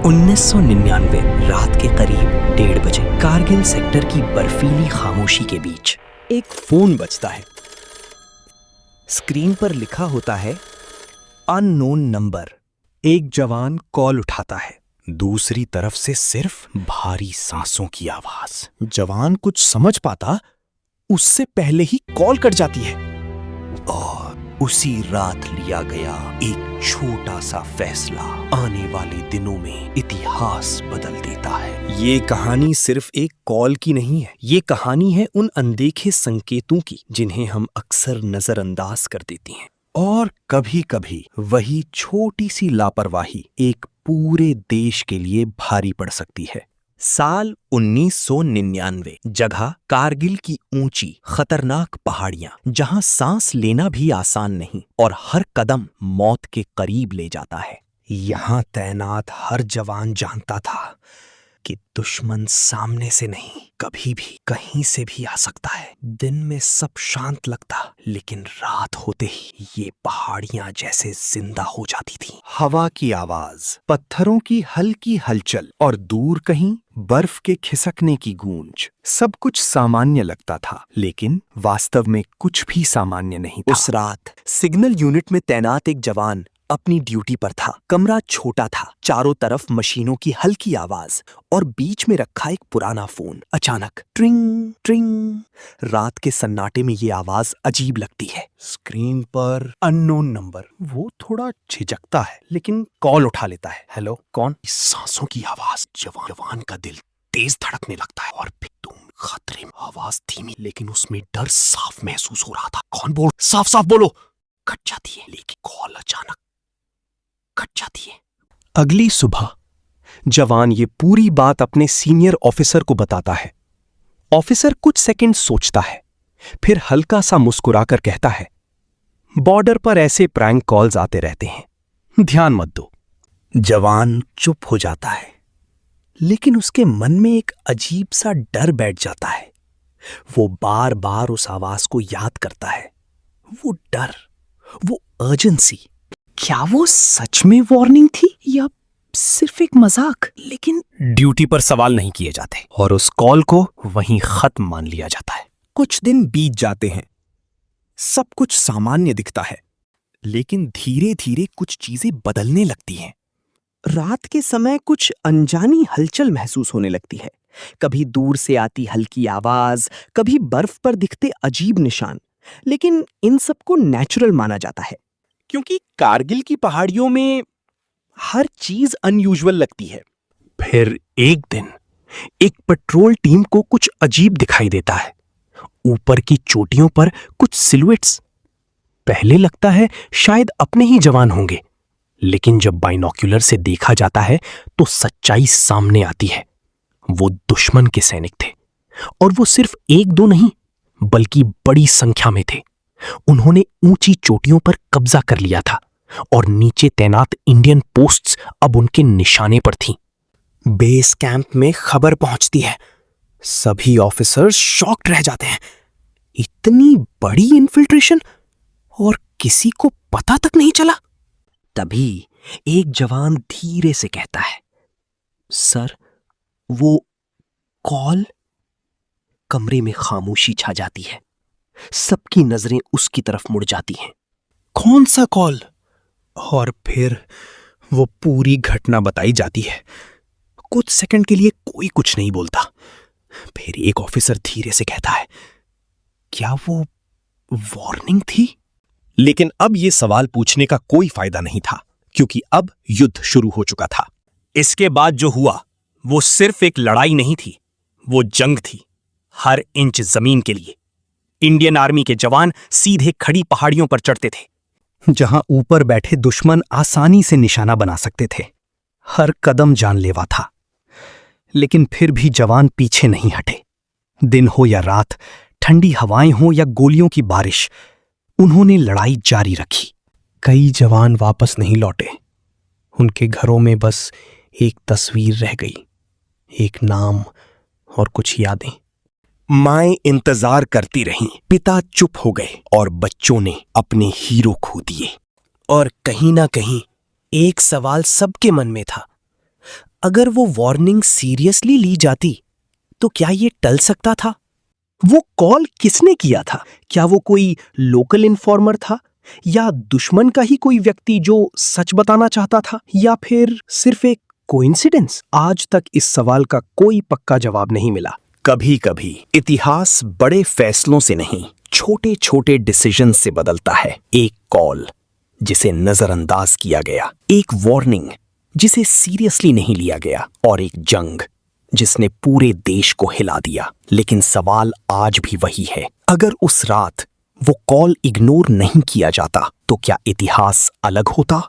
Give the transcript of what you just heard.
1999 रात के करीब 1:30 बजे कारगिल सेक्टर की बर्फीली खामोशी के बीच एक फोन बजता है। स्क्रीन पर लिखा होता है अननोन नंबर। एक जवान कॉल उठाता है। दूसरी तरफ से सिर्फ भारी सांसों की आवाज। जवान कुछ समझ पाता उससे पहले ही कॉल कट जाती है। और उसी रात लिया गया एक छोटा सा फैसला आने वाले दिनों में इतिहास बदल देता है। ये कहानी सिर्फ एक कॉल की नहीं है। ये कहानी है उन अनदेखे संकेतों की जिन्हें हम अक्सर नजरअंदाज कर देते हैं। और कभी-कभी वही छोटी सी लापरवाही एक पूरे देश के लिए भारी पड़ सकती है। साल 1999, जगह कारगिल की ऊंची खतरनाक पहाड़ियां, जहां सांस लेना भी आसान नहीं और हर कदम मौत के करीब ले जाता है। यहां तैनात हर जवान जानता था कि दुश्मन सामने से नहीं, कभी भी कहीं से भी आ सकता है। दिन में सब शांत लगता, लेकिन रात होते ही ये पहाड़ियां जैसे जिंदा हो जाती थीं। हवा की आवाज, पत्थरों की हल्की हलचल और दूर कहीं बर्फ के खिसकने की गूंज, सब कुछ सामान्य लगता था, लेकिन वास्तव में कुछ भी सामान्य नहीं था। उस रात सिग्नल यूनिट में तैनात एक जवान अपनी ड्यूटी पर था। कमरा छोटा था, चारों तरफ मशीनों की हल्की आवाज और बीच में रखा एक पुराना फोन। अचानक ट्रिंग ट्रिंग। रात के सन्नाटे में ये आवाज अजीब लगती है। स्क्रीन पर अननोन नंबर। वो थोड़ा झिझकता है, लेकिन कॉल उठा लेता है। हेलो, कौन? सांसों की आवाज। जवान का दिल तेज धड़कने लगता है। और फिर तुम खतरे में। आवाज धीमी, लेकिन उसमें डर साफ महसूस हो रहा था। कौन बोल? साफ साफ बोलो। कट जाती है, लेकिन कॉल अचानक कट जाती है। अगली सुबह जवान ये पूरी बात अपने सीनियर ऑफिसर को बताता है। ऑफिसर कुछ सेकंड सोचता है, फिर हल्का सा मुस्कुराकर कहता है, बॉर्डर पर ऐसे प्रैंक कॉल्स आते रहते हैं, ध्यान मत दो। जवान चुप हो जाता है, लेकिन उसके मन में एक अजीब सा डर बैठ जाता है। वो बार बार उस आवाज को याद करता है। वो डर, वो अर्जेंसी। क्या वो सच में वार्निंग थी या सिर्फ एक मजाक? लेकिन ड्यूटी पर सवाल नहीं किए जाते और उस कॉल को वहीं खत्म मान लिया जाता है। कुछ दिन बीत जाते हैं, सब कुछ सामान्य दिखता है, लेकिन धीरे धीरे कुछ चीजें बदलने लगती हैं। रात के समय कुछ अनजानी हलचल महसूस होने लगती है। कभी दूर से आती हल्की आवाज, कभी बर्फ पर दिखते अजीब निशान। लेकिन इन सबको नेचुरल माना जाता है, क्योंकि कारगिल की पहाड़ियों में हर चीज अनयूजुअल लगती है। फिर एक दिन एक पेट्रोल टीम को कुछ अजीब दिखाई देता है। ऊपर की चोटियों पर कुछ सिलुएट्स। पहले लगता है शायद अपने ही जवान होंगे, लेकिन जब बाइनोक्यूलर से देखा जाता है तो सच्चाई सामने आती है। वो दुश्मन के सैनिक थे, और वो सिर्फ एक दो नहीं, बल्कि बड़ी संख्या में थे। उन्होंने ऊंची चोटियों पर कब्जा कर लिया था और नीचे तैनात इंडियन पोस्ट्स अब उनके निशाने पर थीं। बेस कैंप में खबर पहुंचती है। सभी ऑफिसर्स शॉक्ड रह जाते हैं। इतनी बड़ी इन्फिल्ट्रेशन और किसी को पता तक नहीं चला। तभी एक जवान धीरे से कहता है, सर, वो कॉल। कमरे में खामोशी छा जाती है। सबकी नजरें उसकी तरफ मुड़ जाती हैं। कौन सा कॉल? और फिर वो पूरी घटना बताई जाती है। कुछ सेकंड के लिए कोई कुछ नहीं बोलता। फिर एक ऑफिसर धीरे से कहता है, क्या वो वार्निंग थी? लेकिन अब ये सवाल पूछने का कोई फायदा नहीं था, क्योंकि अब युद्ध शुरू हो चुका था। इसके बाद जो हुआ वो सिर्फ एक लड़ाई नहीं थी, वो जंग थी, हर इंच जमीन के लिए। इंडियन आर्मी के जवान सीधे खड़ी पहाड़ियों पर चढ़ते थे, जहां ऊपर बैठे दुश्मन आसानी से निशाना बना सकते थे। हर कदम जानलेवा था, लेकिन फिर भी जवान पीछे नहीं हटे। दिन हो या रात, ठंडी हवाएं हो या गोलियों की बारिश, उन्होंने लड़ाई जारी रखी। कई जवान वापस नहीं लौटे। उनके घरों में बस एक तस्वीर रह गई, एक नाम और कुछ यादें। माएं इंतजार करती रहीं, पिता चुप हो गए और बच्चों ने अपने हीरो खो दिए। और कहीं ना कहीं एक सवाल सबके मन में था, अगर वो वार्निंग सीरियसली ली जाती तो क्या ये टल सकता था? वो कॉल किसने किया था? क्या वो कोई लोकल इन्फॉर्मर था, या दुश्मन का ही कोई व्यक्ति जो सच बताना चाहता था, या फिर सिर्फ एक कोइंसिडेंस? आज तक इस सवाल का कोई पक्का जवाब नहीं मिला। कभी कभी इतिहास बड़े फैसलों से नहीं, छोटे छोटे डिसीजन से बदलता है। एक कॉल जिसे नजरअंदाज किया गया, एक वार्निंग जिसे सीरियसली नहीं लिया गया, और एक जंग जिसने पूरे देश को हिला दिया। लेकिन सवाल आज भी वही है, अगर उस रात वो कॉल इग्नोर नहीं किया जाता तो क्या इतिहास अलग होता?